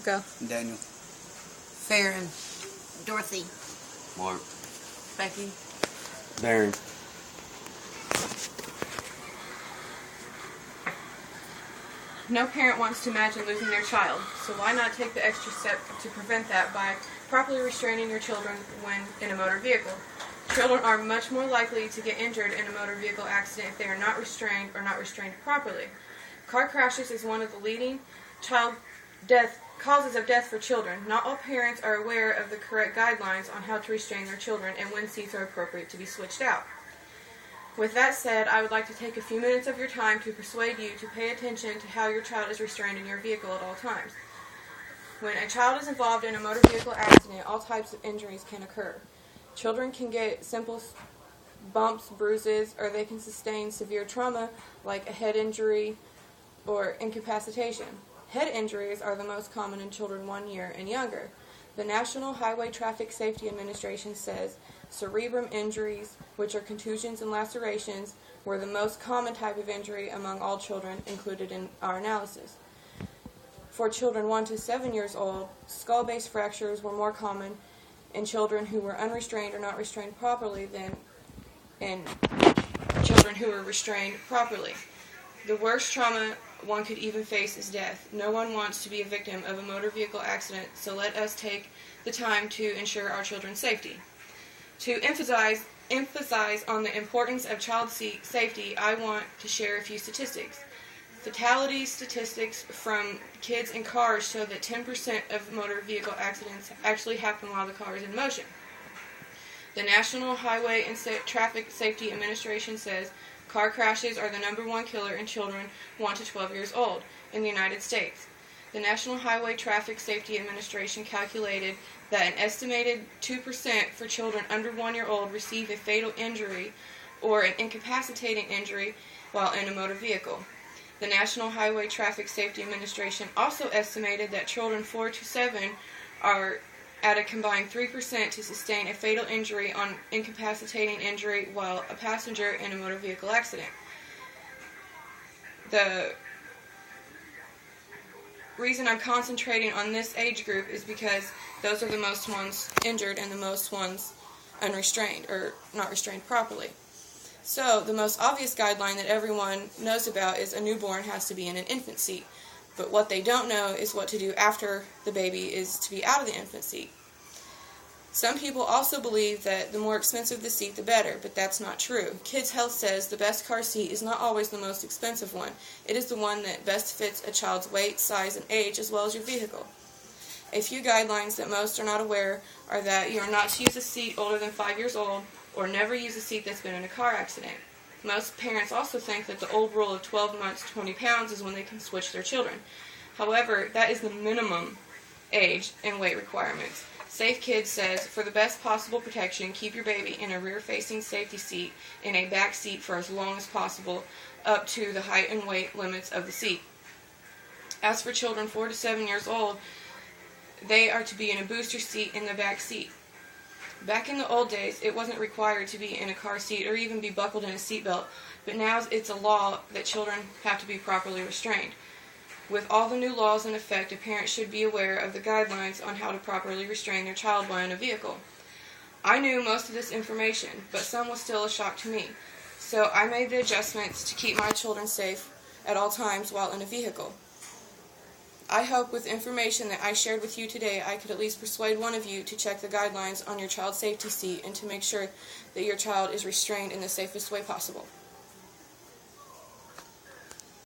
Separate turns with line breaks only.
Go.
Daniel.
Farron.
Dorothy.
Mark.
Becky.
Darren.
No parent wants to imagine losing their child, so why not take the extra step to prevent that by properly restraining your children when in a motor vehicle? Children are much more likely to get injured in a motor vehicle accident if they are not restrained or not restrained properly. Car crashes is one of the leading causes of death for children. Not all parents are aware of the correct guidelines on how to restrain their children and when seats are appropriate to be switched out. With that said, I would like to take a few minutes of your time to persuade you to pay attention to how your child is restrained in your vehicle at all times. When a child is involved in a motor vehicle accident, all types of injuries can occur. Children can get simple bumps, bruises, or they can sustain severe trauma like a head injury or incapacitation. Head injuries are the most common in children 1 year and younger. The National Highway Traffic Safety Administration says cerebrum injuries, which are contusions and lacerations, were the most common type of injury among all children included in our analysis. For children 1 to 7 years old, skull-base fractures were more common in children who were unrestrained or not restrained properly than in children who were restrained properly. The worst trauma one could even face is death. No one wants to be a victim of a motor vehicle accident, so let us take the time to ensure our children's safety. To emphasize on the importance of child safety, I want to share a few statistics. Fatality statistics from kids in cars show that 10% of motor vehicle accidents actually happen while the car is in motion. The National Highway and Traffic Safety Administration says car crashes are the #1 killer in children 1 to 12 years old in the United States. The National Highway Traffic Safety Administration calculated that an estimated 2% for children under 1 year old receive a fatal injury or an incapacitating injury while in a motor vehicle. The National Highway Traffic Safety Administration also estimated that children 4 to 7 are at a combined 3% to sustain a fatal injury or incapacitating injury while a passenger in a motor vehicle accident. The reason I'm concentrating on this age group is because those are the most ones injured and the most ones unrestrained or not restrained properly. So the most obvious guideline that everyone knows about is a newborn has to be in an infant seat. But what they don't know is what to do after the baby is to be out of the infant seat. Some people also believe that the more expensive the seat, the better, but that's not true. Kids Health says the best car seat is not always the most expensive one. It is the one that best fits a child's weight, size, and age, as well as your vehicle. A few guidelines that most are not aware are that you are not to use a seat older than 5 years old, or never use a seat that's been in a car accident. Most parents also think that the old rule of 12 months, 20 pounds is when they can switch their children. However, that is the minimum age and weight requirements. Safe Kids says, for the best possible protection, keep your baby in a rear-facing safety seat in a back seat for as long as possible, up to the height and weight limits of the seat. As for children 4 to 7 years old, they are to be in a booster seat in the back seat. Back in the old days, it wasn't required to be in a car seat or even be buckled in a seatbelt, but now it's a law that children have to be properly restrained. With all the new laws in effect, a parent should be aware of the guidelines on how to properly restrain their child while in a vehicle. I knew most of this information, but some was still a shock to me, so I made the adjustments to keep my children safe at all times while in a vehicle. I hope with information that I shared with you today, I could at least persuade one of you to check the guidelines on your child's safety seat and to make sure that your child is restrained in the safest way possible.